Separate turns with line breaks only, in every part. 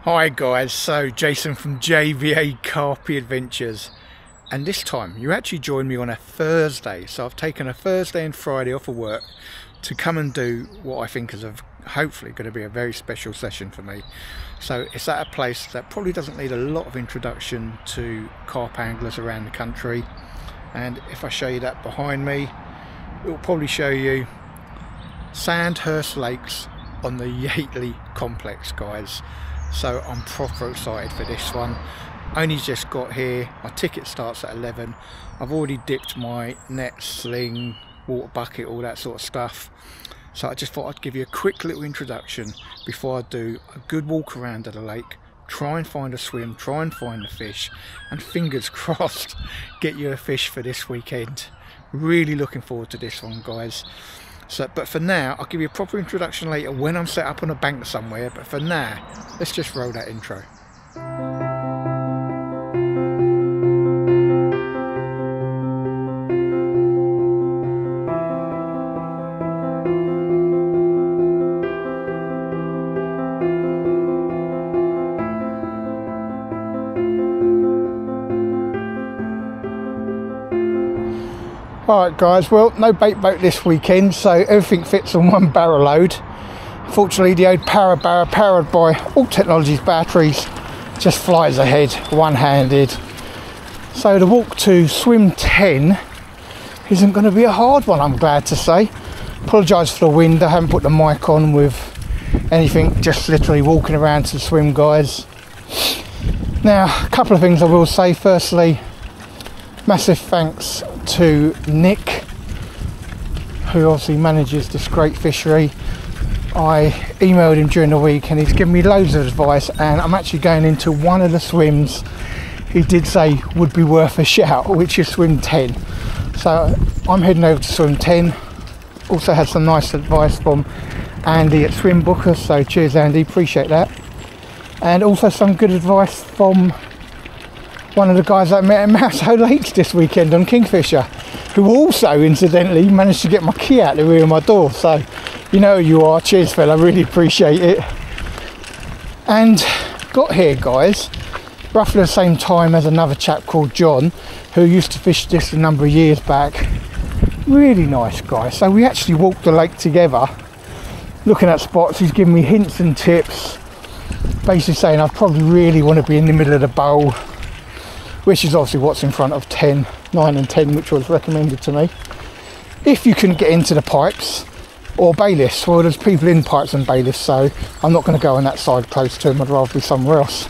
Hi guys, so Jason from JVA Carpy Adventures, and this time you actually joined me on a Thursday. So I've taken a Thursday and Friday off of work to come and do what I think is hopefully going to be a very special session for me. So it's at a place that probably doesn't need a lot of introduction to carp anglers around the country, and if I show you that behind me, it will probably show you Sandhurst Lakes on the Yately complex, guys. So I'm proper excited for this one. Only just got here, my ticket starts at 11. I've already dipped my net, sling, water bucket, all that sort of stuff. So I just thought I'd give you a quick little introduction before I do a good walk around of the lake, try and find a swim, try and find a fish, and fingers crossed get you a fish for this weekend. Really looking forward to this one, guys. So, but for now, I'll give you a proper introduction later when I'm set up on a bank somewhere. But for now, let's just roll that intro. Alright guys, well, no bait boat this weekend, so everything fits on one barrow load. Fortunately, the old power barrow, powered by all technology's batteries, just flies ahead one-handed. So the walk to swim 10 isn't going to be a hard one, I'm glad to say. Apologise for the wind, I haven't put the mic on with anything, just literally walking around to swim, guys. Now, a couple of things I will say. Firstly, massive thanks to Nick, who obviously manages this great fishery. I emailed him during the week and he's given me loads of advice, and I'm actually going into one of the swims he did say would be worth a shout, which is swim 10. So I'm heading over to swim 10. Also had some nice advice from Andy at Swimbooker, so cheers Andy, appreciate that. And also some good advice from one of the guys I met at Sandhurst Lake this weekend on Kingfisher, who also incidentally managed to get my key out the rear of my door. So you know who you are, cheers fella, really appreciate it. And got here, guys, roughly the same time as another chap called John, who used to fish this a number of years back. Really nice guy. So we actually walked the lake together looking at spots. He's giving me hints and tips, basically saying I probably really want to be in the middle of the bowl, which is obviously what's in front of 10, 9 and 10, which was recommended to me. If you can get into the pipes or bailiffs, well, there's people in pipes and bailiffs, so I'm not going to go on that side close to them, I'd rather be somewhere else.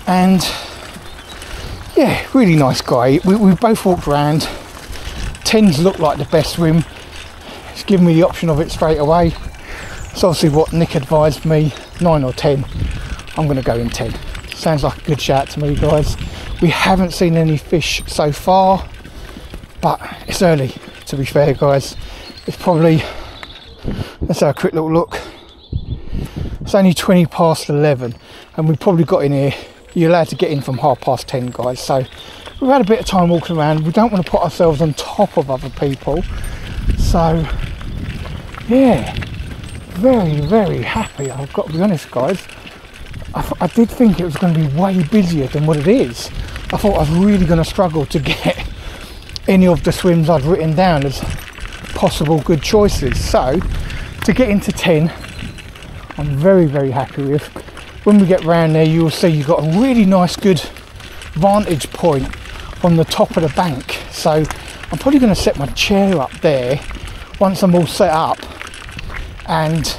And yeah, really nice guy. We both walked around. 10's looked like the best swim. He's given me the option of it straight away. It's obviously what Nick advised me, 9 or 10. I'm going to go in 10. Sounds like a good shout to me, guys. We haven't seen any fish so far, but it's early, to be fair, guys. It's probably, let's have a quick little look. It's only 20 past 11 and we probably got in here, you're allowed to get in from 10:30, guys. So we've had a bit of time walking around. We don't want to put ourselves on top of other people. So yeah, very, very happy, I've got to be honest, guys. I did think it was going to be way busier than what it is. I thought I was really going to struggle to get any of the swims I'd written down as possible good choices. So to get into 10, I'm very, very happy with. When we get round there, you'll see you've got a really nice, good vantage point on the top of the bank. So I'm probably going to set my chair up there once I'm all set up and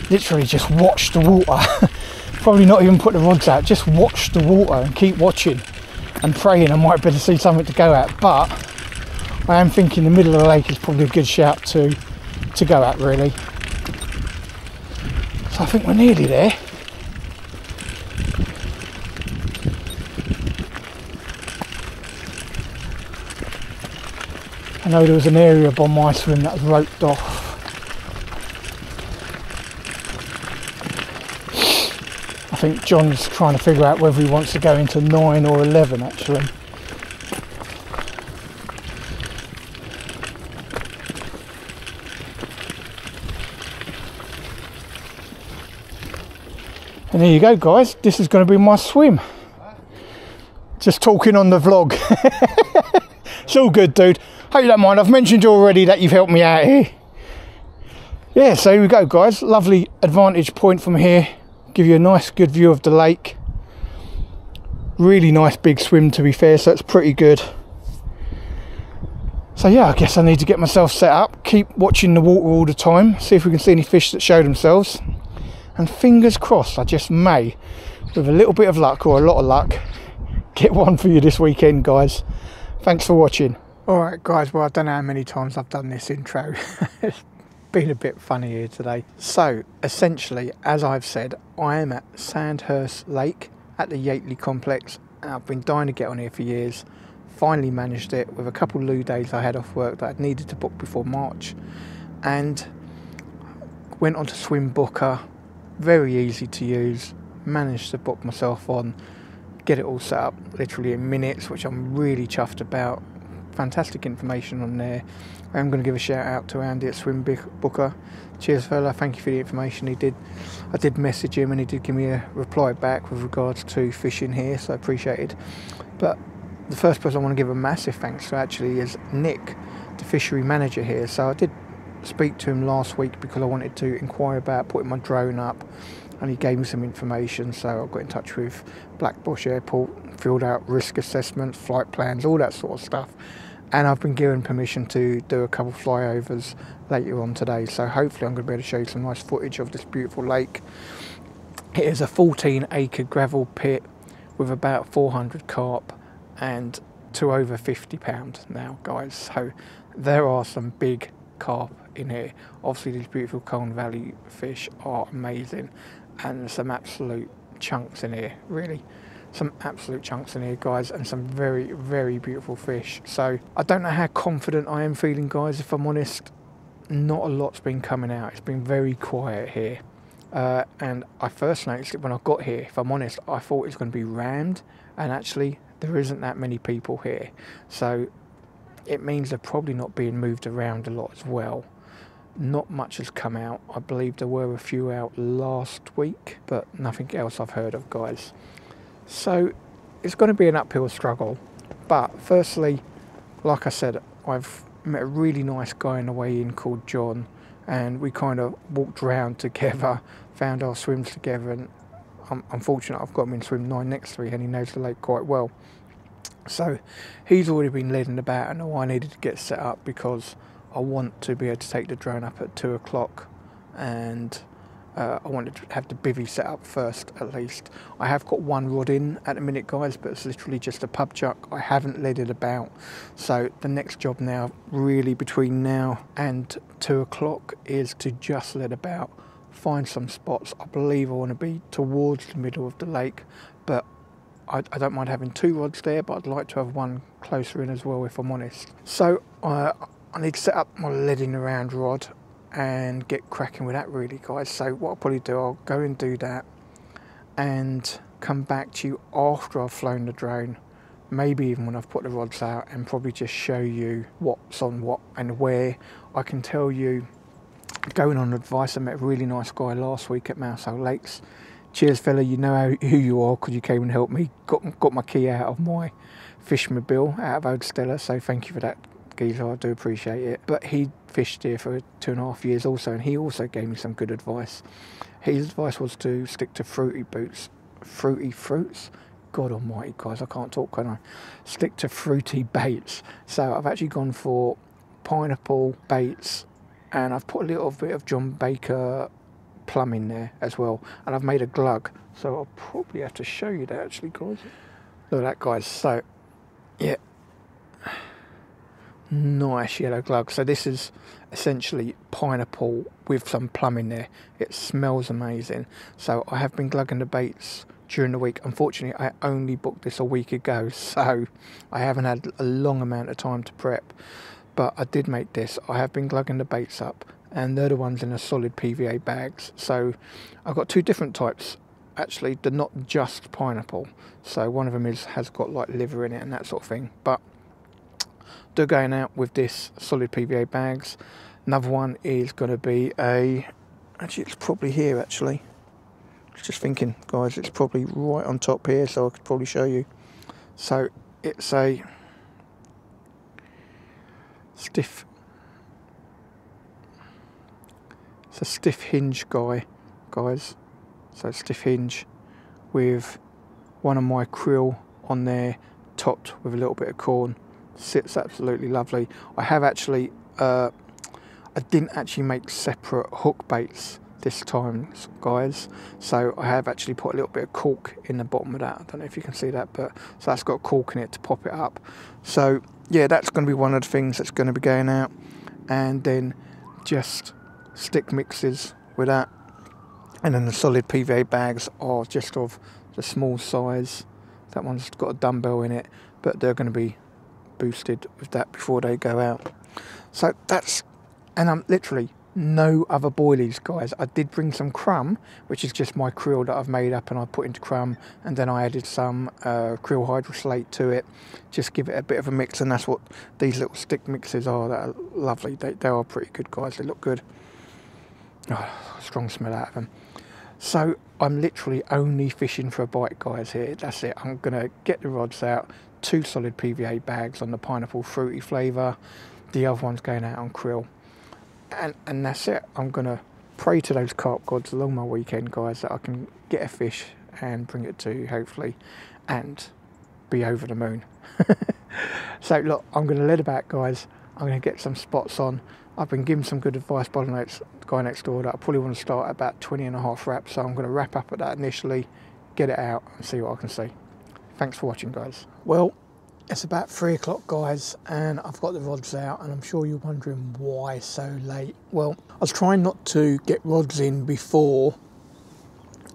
literally just watch the water. Probably not even put the rods out, just watch the water and keep watching and praying I might be able to see something to go at. But I am thinking the middle of the lake is probably a good shout to go at, really. So I think we're nearly there. I know there was an area by my swim that was roped off. I think John's trying to figure out whether he wants to go into 9 or 11 actually. And there you go, guys, this is going to be my swim. Just talking on the vlog. It's all good, dude. Hope you don't mind. I've mentioned already that you've helped me out here. Yeah, so here we go, guys. Lovely advantage point from here. Give you a nice good view of the lake. Really nice big swim, to be fair, so it's pretty good. So yeah, I guess I need to get myself set up, keep watching the water all the time, see if we can see any fish that show themselves, and fingers crossed I just may, with a little bit of luck or a lot of luck, get one for you this weekend, guys. Thanks for watching. Alright guys, well, I don't know how many times I've done this intro. It's been a bit funny here today. So essentially, as I've said, I am at Sandhurst Lake at the Yately complex. I've been dying to get on here for years. Finally managed it with a couple of loo days I had off work that I'd needed to book before March, and went on to Swimbooker. Very easy to use. Managed to book myself on, get it all set up literally in minutes, which I'm really chuffed about. Fantastic information on there. I'm going to give a shout out to Andy at Swimbooker. Cheers fella, thank you for the information. I did message him and he did give me a reply back with regards to fishing here, so I appreciated. But the first person I want to give a massive thanks to actually is Nick, the fishery manager here. So I did speak to him last week because I wanted to inquire about putting my drone up, and he gave me some information. So I got in touch with Blackbush Airport, filled out risk assessments, flight plans, all that sort of stuff, and I've been given permission to do a couple flyovers later on today. So hopefully I'm going to be able to show you some nice footage of this beautiful lake. It is a 14-acre gravel pit with about 400 carp and to over 50 pounds now, guys. So there are some big carp in here. Obviously these beautiful Colne Valley fish are amazing, and there's some absolute chunks in here, really. Some absolute chunks in here, guys, and some very, very beautiful fish. So I don't know how confident I am feeling, guys, if I'm honest. Not a lot's been coming out. It's been very quiet here. And I first noticed it when I got here. If I'm honest, I thought it was going to be rammed, and actually there isn't that many people here. So it means they're probably not being moved around a lot as well. Not much has come out. I believe there were a few out last week, but nothing else I've heard of, guys. So it's going to be an uphill struggle. But firstly, like I said, I've met a really nice guy on the way in called John, and we kind of walked around together, found our swims together, and I'm fortunate I've got him in swim 9 next to me, and he knows the lake quite well. So he's already been leading about, and I needed to get set up because I want to be able to take the drone up at 2 o'clock, and I wanted to have the bivvy set up first at least. I have got one rod in at the minute, guys, but it's literally just a pub chuck. I haven't led it about. So the next job now, really between now and 2 o'clock, is to just let about, find some spots. I believe I want to be towards the middle of the lake, but I don't mind having 2 rods there, but I'd like to have one closer in as well, if I'm honest. So I need to set up my leading around rod and get cracking with that, really, guys. So what I'll probably do, I'll go and do that and come back to you after I've flown the drone, maybe even when I've put the rods out, and probably just show you what's on what and where. I can tell you, going on advice, I met a really nice guy last week at Mousehole Lakes. Cheers fella, you know who you are because you came and helped me, got my key out of my fishmobile out of Old Stella, so thank you for that, geezer, I do appreciate it. But he fished here for 2.5 years also, and he also gave me some good advice. His advice was to stick to fruity fruits. God almighty, guys, I can't talk, can I? Stick to fruity baits. So I've actually gone for pineapple baits, and I've put a little bit of John Baker plum in there as well, and I've made a glug, so I'll probably have to show you that actually, guys. Look at that, guys. So yeah, nice yellow glug. So this is essentially pineapple with some plum in there. It smells amazing. So I have been glugging the baits during the week. Unfortunately, I only booked this a week ago, so I haven't had a long amount of time to prep, but I did make this. I have been glugging the baits up, and they're the ones in a solid PVA bags. So I've got 2 different types actually. They're not just pineapple, so one of them has got like liver in it and that sort of thing, but they're going out with this solid PVA bags. Another one is going to be actually it's probably here actually, Just thinking, guys, it's probably right on top here, so I could probably show you. So it's a stiff, it's a stiff hinge guys. So stiff hinge with one of my krill on there, topped with a little bit of corn. Sits absolutely lovely. I have actually, I didn't actually make separate hook baits this time, guys, so I have actually put a little bit of cork in the bottom of that. I don't know if you can see that, but so that's got cork in it to pop it up. So yeah, that's going to be one of the things that's going to be going out, and then just stick mixes with that, and then the solid PVA bags are just of the small size. That one's got a dumbbell in it, but they're going to be boosted with that before they go out. So that's, and I'm literally no other boilies, guys. I did bring some crumb, which is just my krill that I've made up and I put into crumb, and then I added some krill hydroslate to it, just give it a bit of a mix, and that's what these little stick mixes are. That are lovely. They are pretty good, guys. They look good. Oh, strong smell out of them. So I'm literally only fishing for a bite, guys, here. That's it. I'm gonna get the rods out, 2 solid PVA bags on the pineapple fruity flavour, the other one's going out on krill. And that's it. I'm going to pray to those carp gods along my weekend, guys, that I can get a fish and bring it to you, hopefully, and be over the moon. So, look, I'm going to let it back, guys. I'm going to get some spots on. I've been given some good advice by the guy next door that I probably want to start at about 20.5 wraps, so I'm going to wrap up at that initially, get it out, and see what I can see. Thanks for watching, guys. Well, it's about 3 o'clock, guys, and I've got the rods out, and I'm sure you're wondering why so late. Well, I was trying not to get rods in before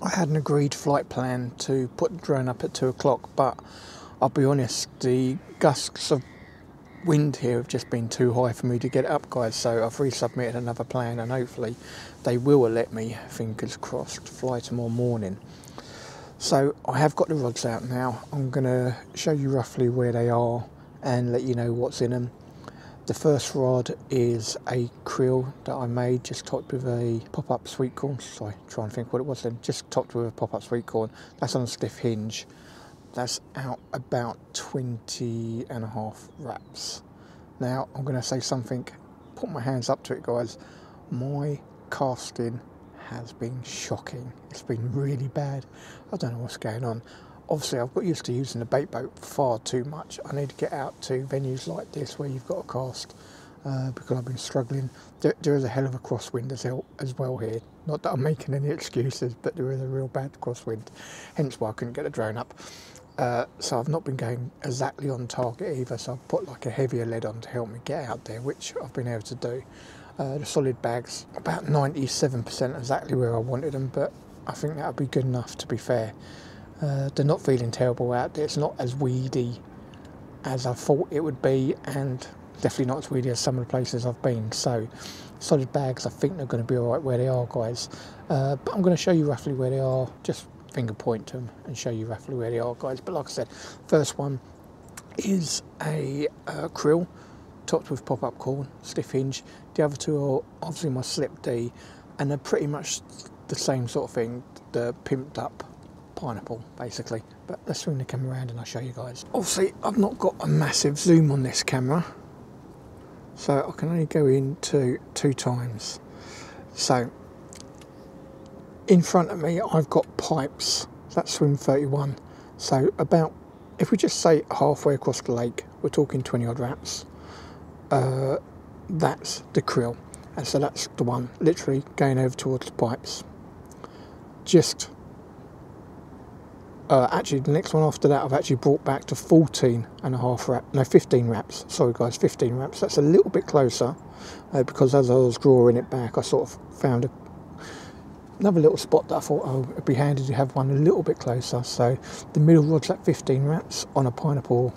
I had an agreed flight plan to put the drone up at 2 o'clock, but I'll be honest, the gusts of wind here have just been too high for me to get it up, guys, so I've resubmitted another plan, and hopefully they will let me, fingers crossed, fly tomorrow morning. So I have got the rods out now. I'm going to show you roughly where they are and let you know what's in them. The first rod is a krill that I made, just topped with a pop-up sweet corn. Sorry, try and think what it was then. Just topped with a pop-up sweet corn. That's on a stiff hinge. That's out about 20.5 wraps. Now I'm going to say something, put my hands up to it, guys. My casting has been shocking. It's been really bad. I don't know what's going on. Obviously I've got used to using the bait boat far too much. I need to get out to venues like this where you've got a cast, because I've been struggling. There is a hell of a crosswind as well here. Not that I'm making any excuses, but there is a real bad crosswind, hence why I couldn't get the drone up. So I've not been going exactly on target either, so I've put like a heavier lead on to help me get out there, which I've been able to do. The solid bags, about 97% exactly where I wanted them, but I think that would be good enough, to be fair. They're not feeling terrible out there. It's not as weedy as I thought it would be, and definitely not as weedy as some of the places I've been. So solid bags, I think they're going to be alright where they are, guys. But I'm going to show you roughly where they are, just finger point to them and show you roughly where they are, guys. But like I said, first one is a krill topped with pop-up corn, stiff hinge. The other two are obviously my slip D, and they're pretty much the same sort of thing, the pimped up pineapple basically. But let's swing the camera around and I'll show you guys. Obviously I've not got a massive zoom on this camera, so I can only go into 2 times. So in front of me I've got pipes, that's swim 31. So about, if we just say halfway across the lake, we're talking 20 odd wraps. That's the krill, and so that's the one literally going over towards the pipes. Just actually the next one after that I've actually brought back to 14.5 wraps, no 15 wraps, sorry guys, 15 wraps. That's a little bit closer, because as I was drawing it back I sort of found another little spot that I thought, oh, it'd be handy to have one a little bit closer. So the middle rod's at 15 wraps on a pineapple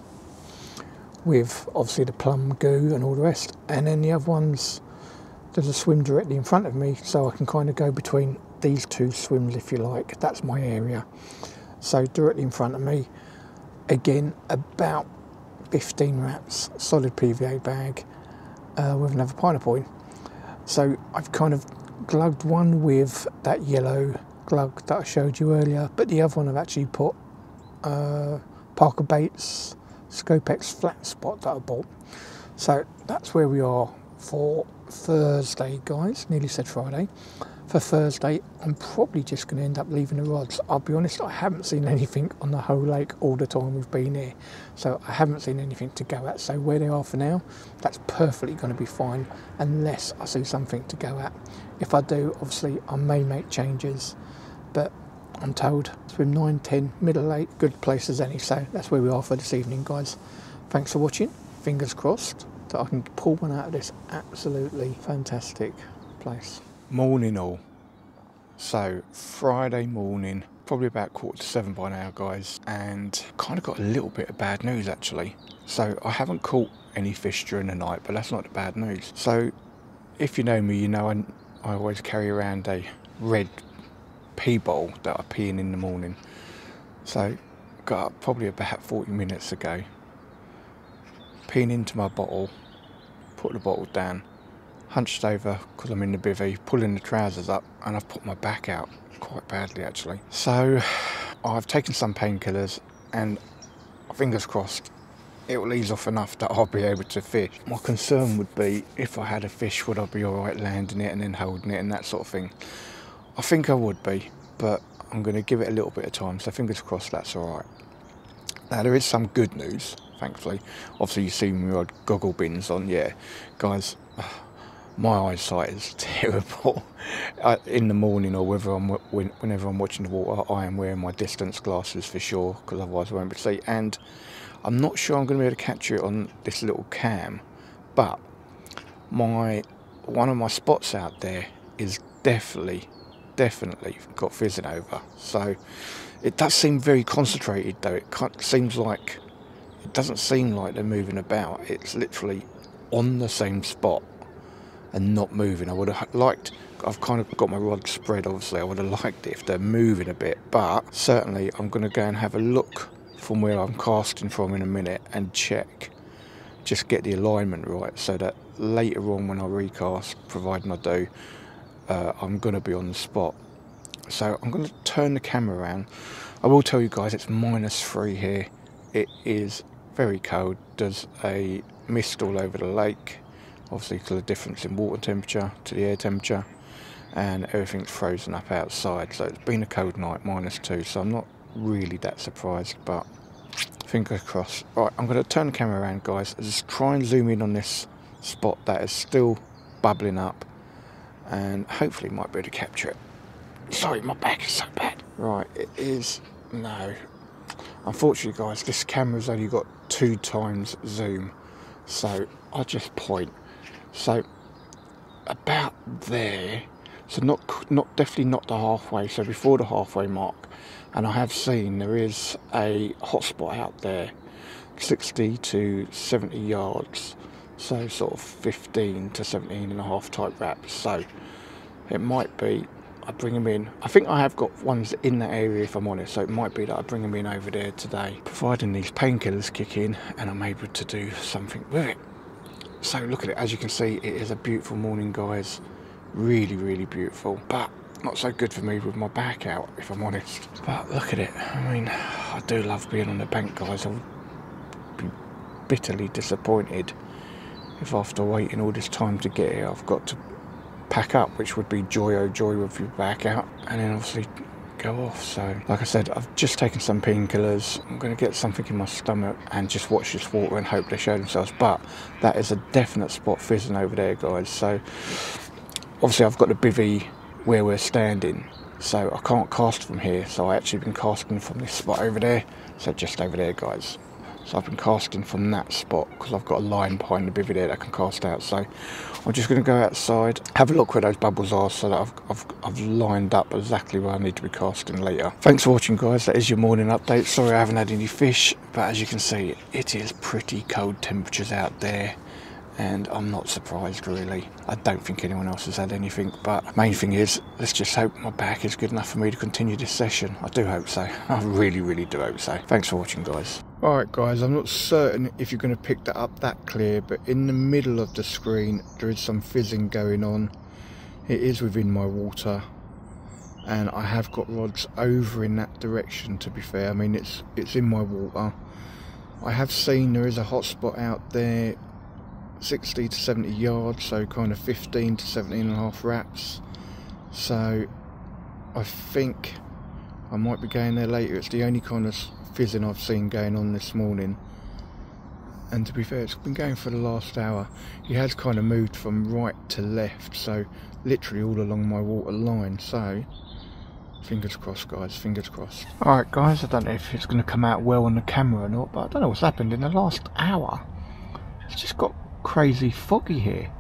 with obviously the plum goo and all the rest, and then the other ones, there's a swim directly in front of me, so I can kind of go between these 2 swims if you like. That's my area. So directly in front of me, again about 15 wraps, solid PVA bag with another pineapple in. So I've kind of glugged one with that yellow glug that I showed you earlier, but the other one I've actually put Parker Baits Scopex flat spot that I bought. So that's where we are for Thursday, guys. Nearly said Friday. For Thursday, I'm probably just going to end up leaving the rods. I'll be honest, I haven't seen anything on the whole lake all the time we've been here. So I haven't seen anything to go at. So where they are for now, that's perfectly going to be fine unless I see something to go at. If I do, obviously, I may make changes. But I'm told swim 9, 10, middle lake, good place as any. So that's where we are for this evening, guys. Thanks for watching. Fingers crossed that I can pull one out of this absolutely fantastic place. Morning all. So Friday morning, probably about 6:45 by now, guys, and kind of got a little bit of bad news actually. So I haven't caught any fish during the night, but that's not the bad news. So if you know me, you know I always carry around a red pee bowl that I pee in the morning. So got up probably about 40 minutes ago, peeing into my bottle, put the bottle down, hunched over because I'm in the bivvy, pulling the trousers up, and I've put my back out quite badly actually. So I've taken some painkillers and fingers crossed it will ease off enough that I'll be able to fish. My concern would be if I had a fish, would I be alright landing it and then holding it and that sort of thing. I think I would be, but I'm going to give it a little bit of time, so fingers crossed that's alright. Now there is some good news, thankfully. Obviously you see my odd goggle bins on, yeah. Guys, my eyesight is terrible. In the morning or whenever I'm watching the water, I am wearing my distance glasses for sure, because otherwise I won't be able to see. And I'm not sure I'm going to be able to capture it on this little cam, but one of my spots out there is definitely got fizzing over. So it does seem very concentrated though. It doesn't seem like they're moving about. It's literally on the same spot and not moving. I would have liked, I've kind of got my rod spread obviously, I would have liked it if they're moving a bit, but certainly I'm going to go and have a look from where I'm casting from in a minute and check, just get the alignment right, so that later on when I recast, providing I do, I'm going to be on the spot. So I'm going to turn the camera around. I will tell you guys it's -3 here. It is very cold. There's a mist all over the lake, obviously because of the difference in water temperature to the air temperature, and everything's frozen up outside. So it's been a cold night, -2, so I'm not really that surprised, but fingers crossed. Right, I'm going to turn the camera around, guys, and just try and zoom in on this spot that is still bubbling up, and hopefully might be able to capture it. Sorry, my back is so bad. Right, it is, no. Unfortunately, guys, this camera's only got 2 times zoom, so I'll just point. So, about there, so definitely not the halfway, so before the halfway mark, and I have seen there is a hotspot out there, 60 to 70 yards, so sort of 15 to 17 and a half type wraps, so it might be I bring them in. I think I have got ones in that area if I'm honest, so it might be that I bring them in over there today, providing these painkillers kick in and I'm able to do something with it. So look at it, as you can see, it is a beautiful morning, guys, really beautiful, but not so good for me with my back out if I'm honest. But look at it, I mean, I do love being on the bank, guys. I would be bitterly disappointed if after waiting all this time to get here I've got to pack up, which would be joy oh joy with your back out, and then obviously go off. So like I said, I've just taken some painkillers. I'm going to get something in my stomach and just watch this water and hope they show themselves. But that is a definite spot fizzing over there, guys. So obviously I've got the bivvy where we're standing, so I can't cast from here, so I actually been casting from this spot over there, so just over there, guys. So I've been casting from that spot because I've got a line behind the bivvy there that I can cast out. So I'm just going to go outside, have a look where those bubbles are, so that I've lined up exactly where I need to be casting later. Thanks for watching, guys. That is your morning update. Sorry I haven't had any fish, but as you can see, it is pretty cold temperatures out there, and I'm not surprised really. I don't think anyone else has had anything, but main thing is, let's just hope my back is good enough for me to continue this session. I do hope so. I really do hope so. Thanks for watching, guys. Alright guys, I'm not certain if you're going to pick that up that clear, but in the middle of the screen there is some fizzing going on. It is within my water, and I have got rods over in that direction, to be fair. I mean, it's in my water. I have seen there is a hot spot out there 60 to 70 yards, so kind of 15 to 17 and a half wraps. So I think I might be going there later. It's the only kind of fizzing I've seen going on this morning, and to be fair, it's been going for the last hour. He has kind of moved from right to left, so literally all along my water line. So fingers crossed, guys, fingers crossed. Alright guys, I don't know if it's going to come out well on the camera or not, but I don't know what's happened in the last hour. It's just got crazy foggy here.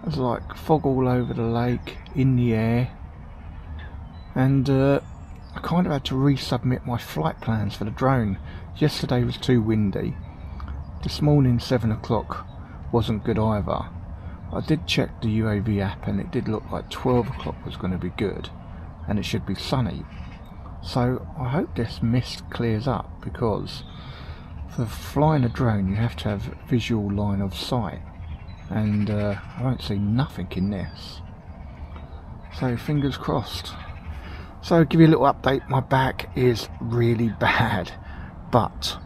There's like fog all over the lake, in the air, and I kind of had to resubmit my flight plans for the drone. Yesterday was too windy. This morning 7 o'clock wasn't good either. I did check the UAV app and it did look like 12 o'clock was going to be good, and it should be sunny. So I hope this mist clears up, because for flying a drone you have to have visual line of sight, and I don't see nothing in this. So fingers crossed. So give you a little update, my back is really bad, but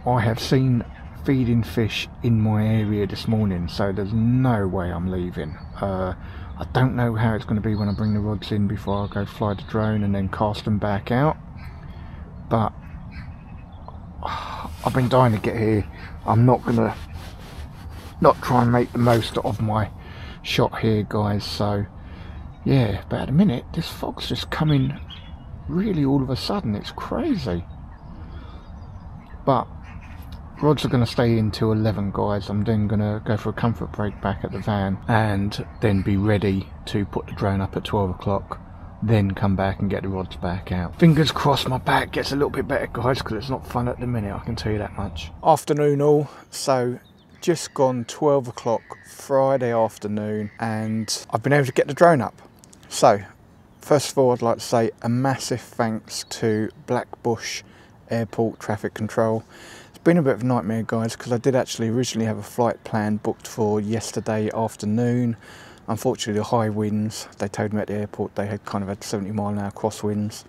I have seen feeding fish in my area this morning, so there's no way I'm leaving. I don't know how it's going to be when I bring the rods in before I go fly the drone and then cast them back out, but I've been dying to get here. I'm not going to not try and make the most of my shot here, guys. So yeah, but at a minute this fog's just coming really all of a sudden. It's crazy. But rods are going to stay in till 11, guys. I'm then going to go for a comfort break back at the van and then be ready to put the drone up at 12 o'clock, then come back and get the rods back out. Fingers crossed my back gets a little bit better, guys, because it's not fun at the minute, I can tell you that much. Afternoon all, so just gone 12 o'clock Friday afternoon, and I've been able to get the drone up. So first of all, I'd like to say a massive thanks to Blackbush Airport Traffic Control. It's been a bit of a nightmare, guys, because I did actually originally have a flight plan booked for yesterday afternoon. Unfortunately, the high winds, they told me at the airport they had kind of had 70 mile an hour crosswinds,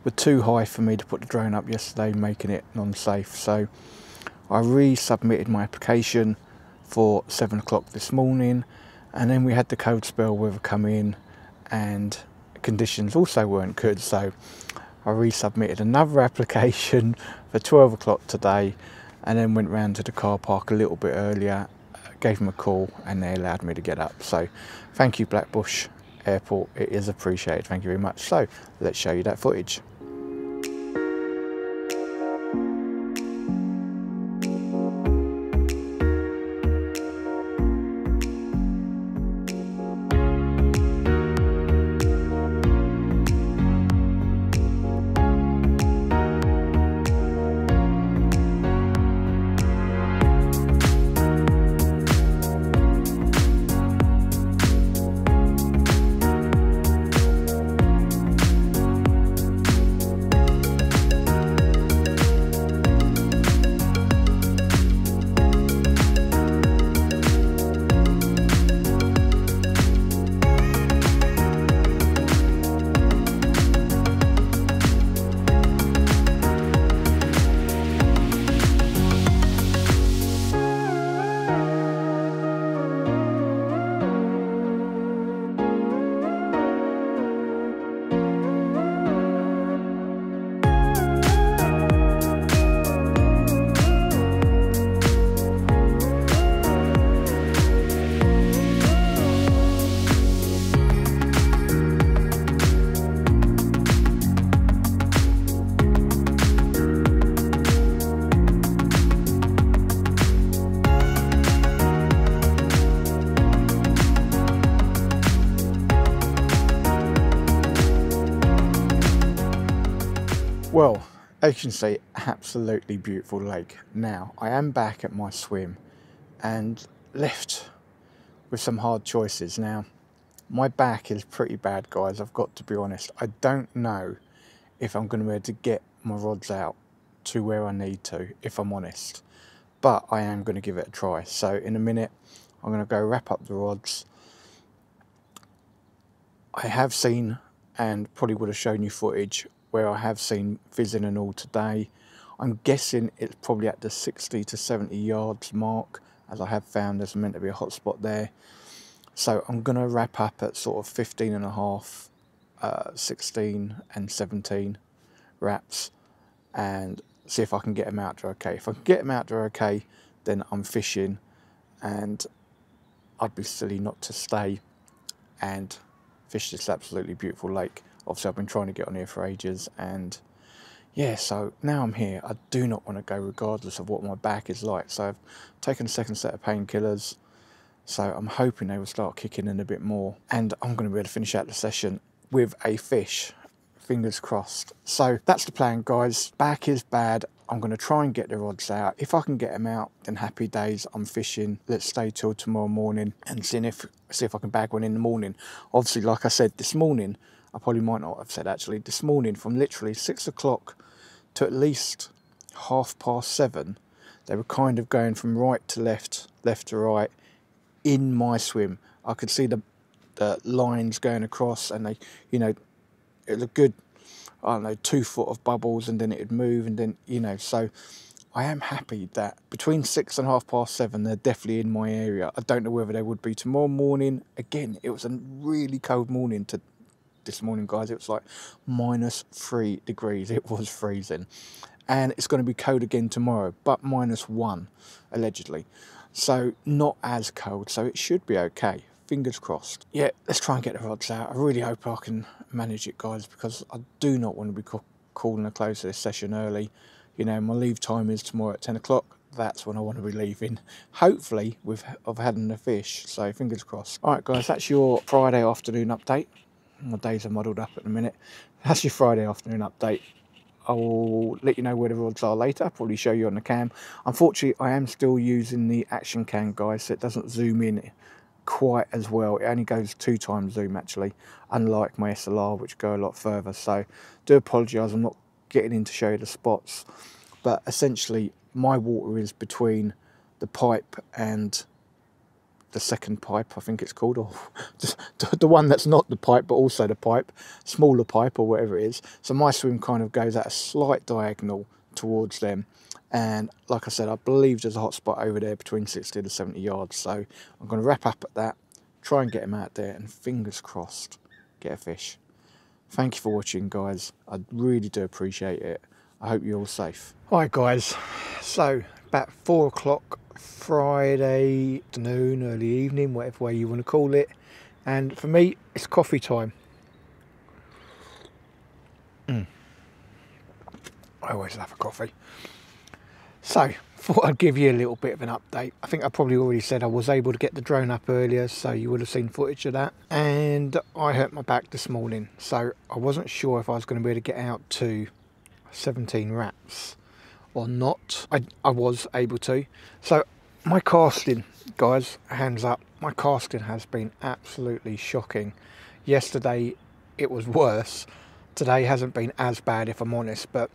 were too high for me to put the drone up yesterday, making it non-safe. So I resubmitted my application for 7 o'clock this morning, and then we had the cold spell weather come in and conditions also weren't good, so I resubmitted another application for 12 o'clock today, and then went round to the car park a little bit earlier, gave them a call, and they allowed me to get up. So thank you, Blackbush Airport, it is appreciated, thank you very much. So let's show you that footage. Well, as you can see, absolutely beautiful lake. Now, I am back at my swim and left with some hard choices. Now, my back is pretty bad, guys, I've got to be honest. I don't know if I'm going to be able to get my rods out to where I need to, if I'm honest. But I am going to give it a try. So in a minute, I'm going to go wrap up the rods. I have seen, and probably would have shown you footage where I have seen fizzing and all today. I'm guessing it's probably at the 60 to 70 yards mark, as I have found there's meant to be a hot spot there. So I'm going to wrap up at sort of 15 and a half, 16 and 17 wraps, and see if I can get them out there okay. If I can get them out there okay, then I'm fishing, and I'd be silly not to stay and fish this absolutely beautiful lake. Obviously I've been trying to get on here for ages, and yeah, so now I'm here. I do not want to go regardless of what my back is like. So I've taken a second set of painkillers, so I'm hoping they will start kicking in a bit more, and I'm going to be able to finish out the session with a fish. Fingers crossed. So that's the plan, guys. Back is bad. I'm going to try and get the rods out. If I can get them out, then happy days. I'm fishing. Let's stay till tomorrow morning and see if I can bag one in the morning. Obviously, like I said this morning, I probably might not have said actually, this morning from literally 6 o'clock to at least 7:30, they were kind of going from right to left, left to right in my swim. I could see the lines going across, and they, you know, it looked good. I don't know, 2 foot of bubbles, and then it'd move, and then, you know, so I am happy that between 6 and 7:30, they're definitely in my area. I don't know whether they would be tomorrow morning. Again, it was a really cold morning this morning, guys. It was like -3 degrees. It was freezing, and it's going to be cold again tomorrow, but -1 allegedly, so not as cold, so it should be okay. Fingers crossed. Yeah, let's try and get the rods out. I really hope I can manage it, guys, because I do not want to be calling a close to this session early. You know, my leave time is tomorrow at 10 o'clock. That's when I want to be leaving. Hopefully, I've had enough fish, so fingers crossed. All right, guys, that's your Friday afternoon update. My days are muddled up at the minute. That's your Friday afternoon update. I will let you know where the rods are later. I'll probably show you on the cam. Unfortunately, I am still using the action cam, guys, so it doesn't zoom in quite as well. It only goes 2 times zoom actually, unlike my SLR, which go a lot further. So do apologise, I'm not getting in to show you the spots, but essentially my water is between the pipe and the second pipe, I think it's called, or the one that's not the pipe but also the pipe, smaller pipe or whatever it is. So my swim kind of goes at a slight diagonal towards them, and like I said, I believe there's a hot spot over there between 60 to 70 yards. So I'm going to wrap up at that, try and get them out there, and fingers crossed get a fish. Thank you for watching, guys. I really do appreciate it. I hope you're all safe. Hi guys, so about 4 o'clock Friday afternoon, early evening, whatever way you want to call it, and for me it's coffee time. I always love a coffee. So thought I'd give you a little bit of an update. I think I probably already said I was able to get the drone up earlier, so you would have seen footage of that. And I hurt my back this morning, so I wasn't sure if I was going to be able to get out to 17 wraps or not. I was able to. So my casting, guys, hands up, my casting has been absolutely shocking. Yesterday it was worse. Today hasn't been as bad, if I'm honest, but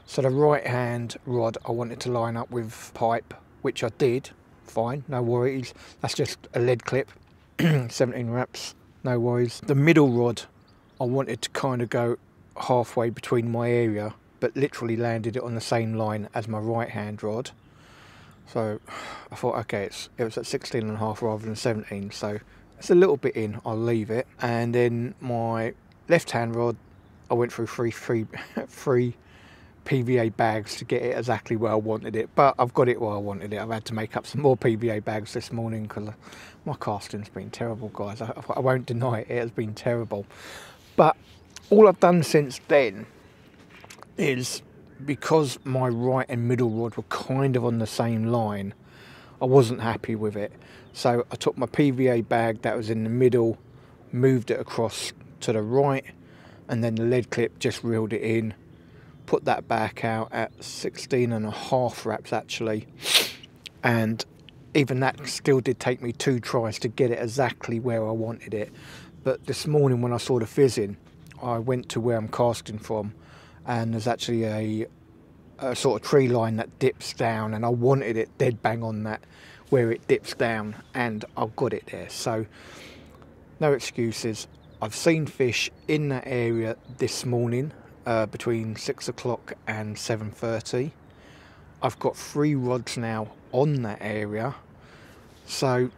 so the right hand rod I wanted to line up with pipe, which I did, fine, no worries. That's just a lead clip, 17 wraps, no worries. The middle rod I wanted to kind of go halfway between my area, but literally landed it on the same line as my right hand rod. So I thought, okay, it was at 16 and a half rather than 17, so it's a little bit in, I'll leave it. And then my left hand rod, I went through three PVA bags to get it exactly where I wanted it, but I've got it where I wanted it. I've had to make up some more PVA bags this morning because my casting's been terrible, guys. I won't deny it, it has been terrible. But all I've done since then is, because my right and middle rod were kind of on the same line, I wasn't happy with it. So I took my PVA bag that was in the middle, moved it across to the right, and then the lead clip just reeled it in, put that back out at 16 and a half wraps actually, and even that still did take me 2 tries to get it exactly where I wanted it. But this morning when I saw the fizzing, I went to where I'm casting from, and there's actually a sort of tree line that dips down, and I wanted it dead bang on that where it dips down, and I've got it there. So no excuses. I've seen fish in that area this morning between 6 o'clock and 7:30. I've got 3 rods now on that area. So,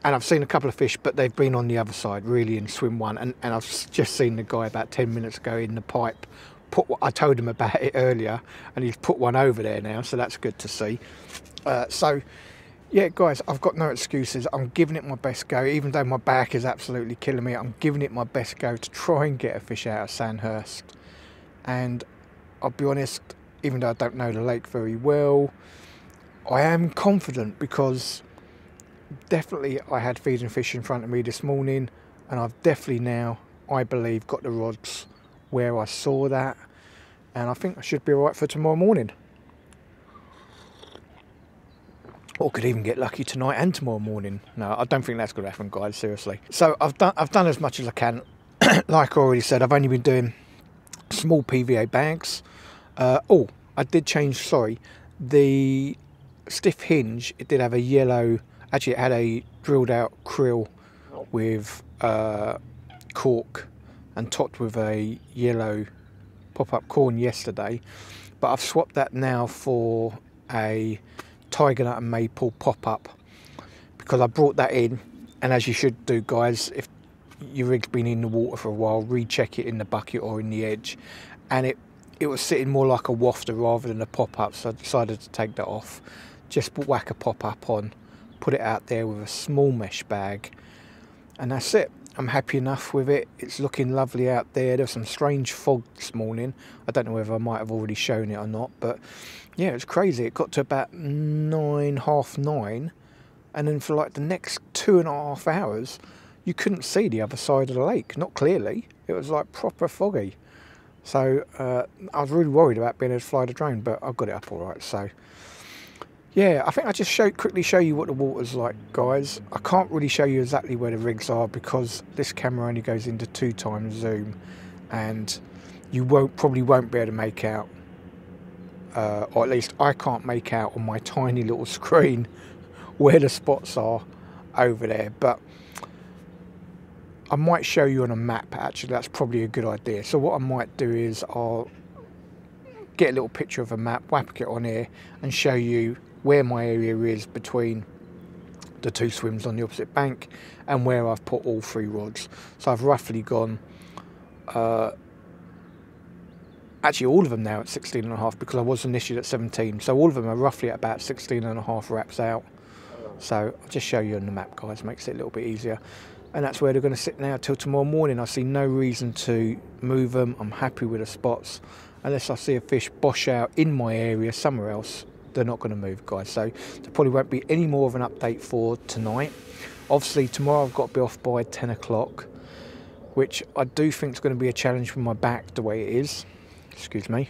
and I've seen a couple of fish, but they've been on the other side, really, in swim 1. And I've just seen the guy about 10 minutes ago in the pipe. I told him about it earlier, and he's put one over there now, so that's good to see. So, yeah, guys, I've got no excuses. I'm giving it my best go, even though my back is absolutely killing me. I'm giving it my best go to try and get a fish out of Sandhurst. And I'll be honest, even though I don't know the lake very well, I am confident because definitely I had feeding fish in front of me this morning, and I've definitely now, I believe, got the rods where I saw that, and I think I should be all right for tomorrow morning. Or could even get lucky tonight and tomorrow morning. No, I don't think that's going to happen, guys, seriously. So I've done as much as I can. Like I already said, I've only been doing small PVA bags. Oh, I did change, sorry, the stiff hinge, it did have a yellow, actually it had a drilled out krill with cork and topped with a yellow pop-up corn yesterday, but I've swapped that now for a tiger nut and maple pop-up because I brought that in, and as you should do, guys, if your rig's been in the water for a while, recheck it in the bucket or in the edge, and it was sitting more like a wafter rather than a pop-up, so I decided to take that off. Just whack a pop-up on, put it out there with a small mesh bag, and that's it. I'm happy enough with it. It's looking lovely out there. There was some strange fog this morning. I don't know whether I might have already shown it or not, but yeah, it's crazy. It got to about 9, half 9, and then for like the next 2.5 hours, you couldn't see the other side of the lake, not clearly. It was like proper foggy. So I was really worried about being able to fly the drone, but I got it up all right. So yeah, I think I just quickly show you what the water's like, guys. I can't really show you exactly where the rigs are because this camera only goes into 2 times zoom, and you probably won't be able to make out, or at least I can't make out on my tiny little screen where the spots are over there. But I might show you on a map, actually. That's probably a good idea. So what I might do is I'll get a little picture of a map, whack it on here, and show you where my area is between the 2 swims on the opposite bank and where I've put all 3 rods. So I've roughly gone, actually all of them now at 16.5 because I was initially at 17. So all of them are roughly at about 16.5 wraps out. So I'll just show you on the map, guys, makes it a little bit easier. And that's where they're going to sit now till tomorrow morning. I see no reason to move them. I'm happy with the spots. Unless I see a fish bosh out in my area somewhere else, they're not going to move, guys. So there probably won't be any more of an update for tonight. Obviously tomorrow I've got to be off by 10 o'clock, which I do think is going to be a challenge for my back the way it is. Excuse me.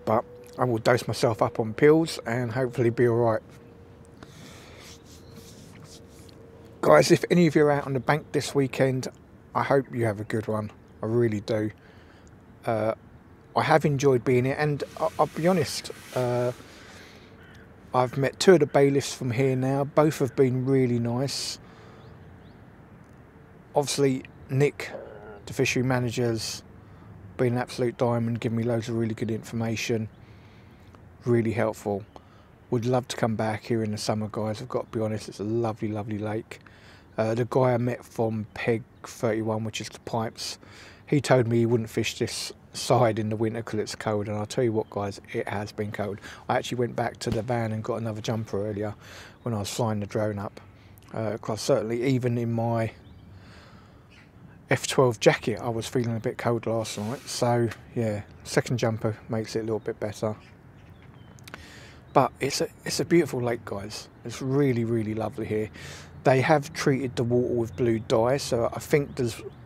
But I will dose myself up on pills and hopefully be alright. Guys, if any of you are out on the bank this weekend, I hope you have a good one. I really do. I have enjoyed being here, and I'll be honest, I've met 2 of the bailiffs from here now. Both have been really nice. Obviously, Nick, the fishery manager's been an absolute diamond, giving me loads of really good information. Really helpful. Would love to come back here in the summer, guys. I've got to be honest, it's a lovely, lovely lake. The guy I met from Peg 31, which is the pipes, he told me he wouldn't fish this side in the winter because it's cold, and I'll tell you what, guys, it has been cold. I actually went back to the van and got another jumper earlier when I was flying the drone up, because certainly even in my F12 jacket I was feeling a bit cold last night. So yeah, second jumper makes it a little bit better. But it's a beautiful lake, guys. It's really, really lovely here. They have treated the water with blue dye, so I think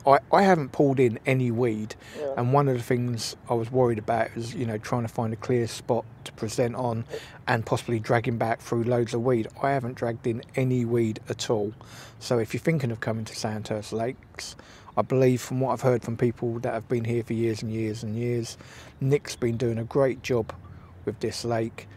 I haven't pulled in any weed, and one of the things I was worried about is, you know, trying to find a clear spot to present on and possibly dragging back through loads of weed. I haven't dragged in any weed at all. So if you're thinking of coming to Sandhurst Lakes, I believe from what I've heard from people that have been here for years and years and years, Nick's been doing a great job with this lake.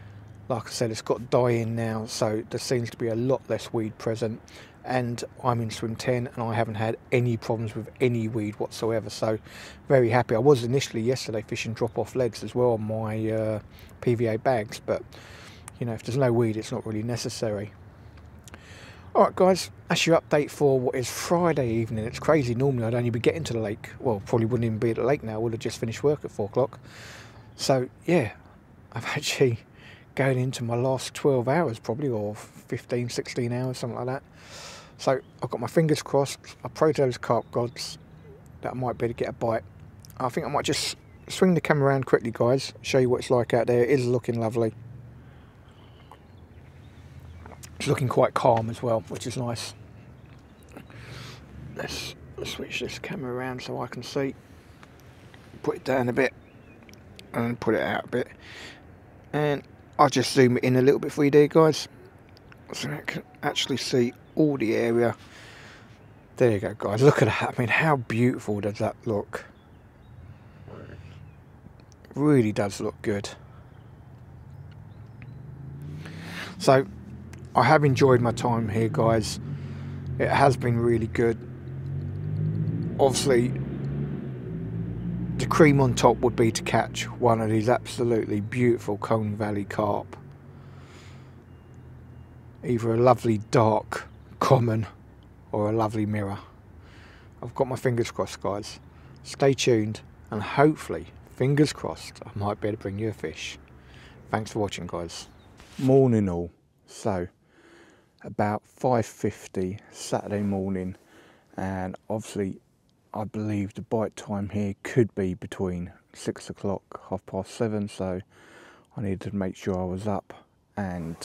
Like I said, it's got dye in now, so there seems to be a lot less weed present. and I'm in swim 10 and I haven't had any problems with any weed whatsoever, so very happy. I was initially yesterday fishing drop-off leads as well on my PVA bags, but you know, if there's no weed it's not really necessary. Alright guys, that's your update for what is Friday evening. It's crazy, normally I'd only be getting to the lake, well, probably wouldn't even be at the lake now, I would have just finished work at 4 o'clock. So yeah, I'm actually going into my last 12 hours probably, or 15, 16 hours, something like that. So I've got my fingers crossed. I pray to those carp gods that I might be able to get a bite. I think I might just swing the camera around quickly guys, show you what it's like out there. It is looking lovely. It's looking quite calm as well, which is nice. Let's switch this camera around so I can see. Put it down a bit and put it out a bit. And I'll just zoom it in a little bit for you there guys, so I can actually see all the area. There you go guys, look at that. I mean, how beautiful does that look? Really does look good. So I have enjoyed my time here guys. It has been really good. Obviously the cream on top would be to catch one of these absolutely beautiful Cone Valley carp. Either a lovely dark common or a lovely mirror. I've got my fingers crossed guys. Stay tuned and hopefully, fingers crossed, I might be able to bring you a fish. Thanks for watching guys. Morning all. So about 5:50 Saturday morning, and obviously I believe the bite time here could be between 6 o'clock, 7:30, so I needed to make sure I was up and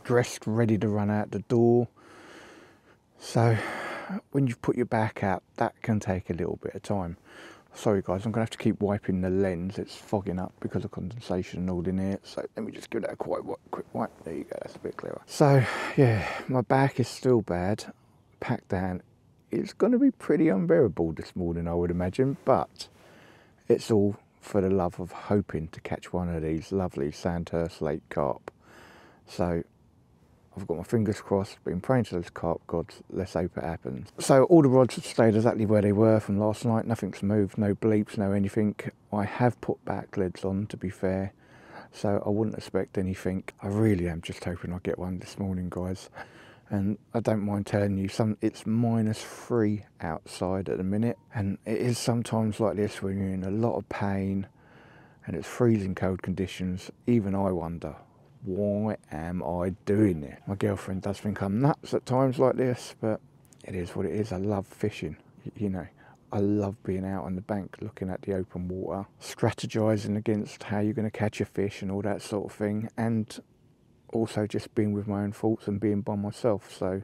dressed, ready to run out the door. So when you've put your back out, that can take a little bit of time. Sorry guys, I'm going to have to keep wiping the lens, it's fogging up because of condensation and all in here, so let me just give that a quick wipe. There you go, that's a bit clearer. So yeah, my back is still bad, packed down. It's going to be pretty unbearable this morning I would imagine, but it's all for the love of hoping to catch one of these lovely Sandhurst Lake carp. So I've got my fingers crossed, been praying to those carp gods, let's hope it happens. So all the rods have stayed exactly where they were from last night, nothing's moved, no bleeps, no anything. I have put back leads on, to be fair, so I wouldn't expect anything. I really am just hoping I get one this morning guys. And I don't mind telling you, it's -3 outside at the minute, and it is sometimes like this when you're in a lot of pain and it's freezing cold conditions. Even I wonder, why am I doing it? My girlfriend does think I'm nuts at times like this, but it is what it is. I love fishing, you know. I love being out on the bank looking at the open water, strategizing against how you're going to catch a fish and all that sort of thing, and also just being with my own thoughts and being by myself. So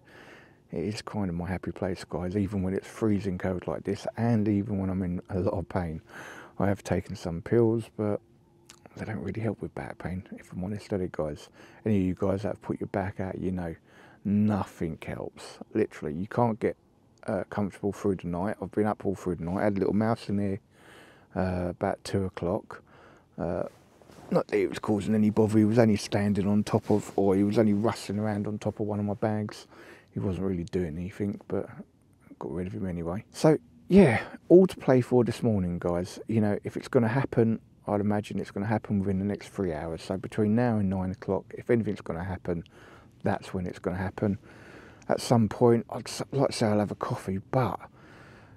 it is kind of my happy place guys, even when it's freezing cold like this, and even when I'm in a lot of pain. I have taken some pills, but they don't really help with back pain, if I'm honest, do they guys? Any of you guys that have put your back out, you know, nothing helps. Literally, you can't get comfortable through the night. I've been up all through the night. I had a little mouse in there about 2 o'clock. Not that it was causing any bother, he was only standing on top of, or he was only rustling around on top of one of my bags. He wasn't really doing anything, but I got rid of him anyway. So yeah, all to play for this morning guys. You know, if it's going to happen, I'd imagine it's going to happen within the next 3 hours. So between now and 9 o'clock, if anything's going to happen, that's when it's going to happen. At some point, I'd like to say I'll have a coffee, but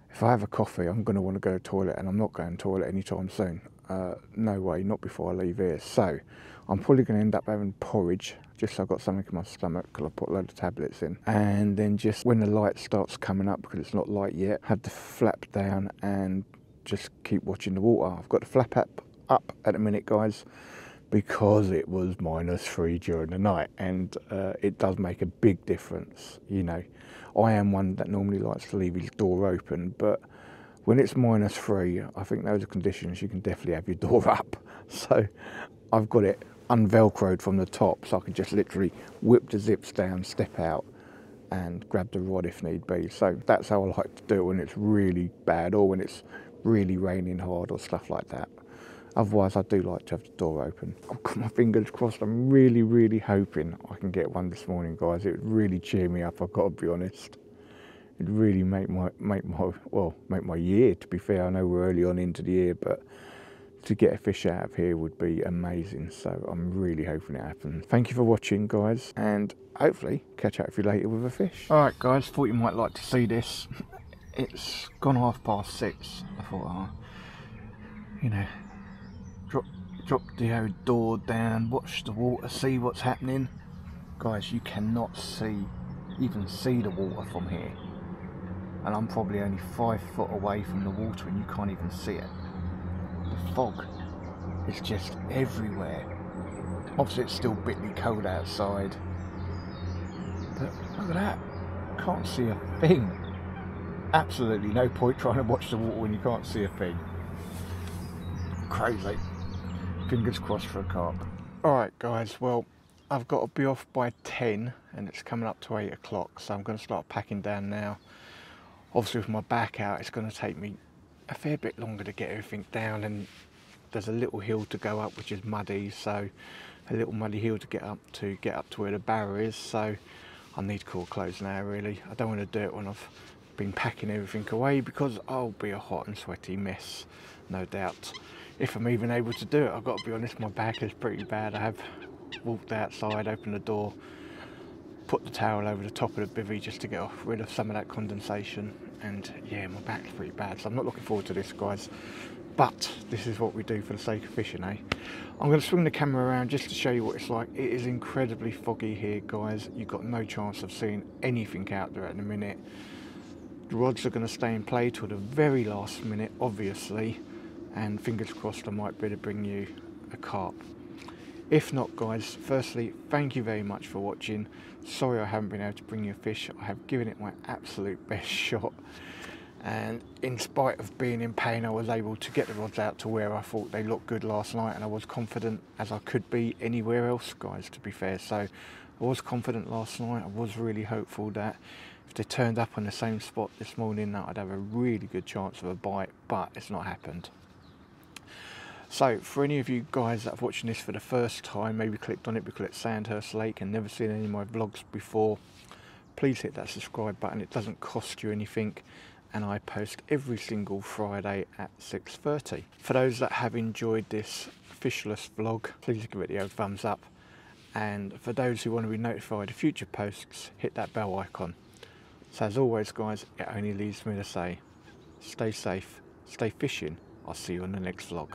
if I have a coffee, I'm going to want to go to the toilet, and I'm not going to the toilet anytime soon. No way, not before I leave here. So I'm probably going to end up having porridge, just so I've got something in my stomach, because I put a load of tablets in. And then just when the light starts coming up, because it's not light yet, have the flap down and just keep watching the water. I've got the flap up at the minute guys, because it was -3 during the night, and it does make a big difference. You know, I am one that normally likes to leave his door open, but when it's -3, I think those are conditions you can definitely have your door up. So I've got it unvelcroed from the top, so I can just literally whip the zips down, step out and grab the rod if need be. So that's how I like to do it when it's really bad, or when it's really raining hard or stuff like that. Otherwise, I do like to have the door open. I've got my fingers crossed. I'm really, really hoping I can get one this morning, guys. It would really cheer me up, I've got to be honest. It'd really make my year, to be fair. I know we're early on into the year, but to get a fish out of here would be amazing. So I'm really hoping it happens. Thank you for watching, guys, and hopefully catch up with you later with a fish. All right, guys, thought you might like to see this. It's gone 6:30. I thought, you know, drop the old door down, watch the water, see what's happening. Guys, you cannot even see the water from here. And I'm probably only 5 foot away from the water and you can't even see it. The fog is just everywhere. Obviously it's still bitterly cold outside, but look at that, can't see a thing. Absolutely no point trying to watch the water when you can't see a thing. Crazy. Fingers crossed for a carp. Alright guys, well, I've got to be off by 10 and it's coming up to 8 o'clock, so I'm going to start packing down now. Obviously with my back out, it's going to take me a fair bit longer to get everything down, and there's a little hill to go up which is muddy, so a little muddy hill to get up to where the barrow is, so I need to call close now really. I don't want to do it when I've been packing everything away because I'll be a hot and sweaty mess, no doubt. If I'm even able to do it, I've got to be honest, my back is pretty bad. I have walked outside, opened the door, put the towel over the top of the bivvy just to get rid of some of that condensation, and yeah, my back's pretty bad, so I'm not looking forward to this, guys. But this is what we do for the sake of fishing, eh? I'm going to swing the camera around just to show you what it's like. It is incredibly foggy here, guys. You've got no chance of seeing anything out there at the minute. The rods are going to stay in play till the very last minute, obviously, and fingers crossed I might be able to bring you a carp. If not, guys, firstly, thank you very much for watching. Sorry I haven't been able to bring you a fish. I have given it my absolute best shot, and in spite of being in pain, I was able to get the rods out to where I thought they looked good last night, and I was confident as I could be anywhere else, guys, to be fair. So I was confident last night. I was really hopeful that if they turned up on the same spot this morning, that I'd have a really good chance of a bite, but it's not happened. So for any of you guys that are watching this for the first time, maybe clicked on it because it's Sandhurst Lake and never seen any of my vlogs before, please hit that subscribe button. It doesn't cost you anything, and I post every single Friday at 6:30. For those that have enjoyed this fishless vlog, please give it the old thumbs up, and for those who want to be notified of future posts, hit that bell icon. So as always, guys, it only leaves me to say, stay safe, stay fishing. I'll see you on the next vlog.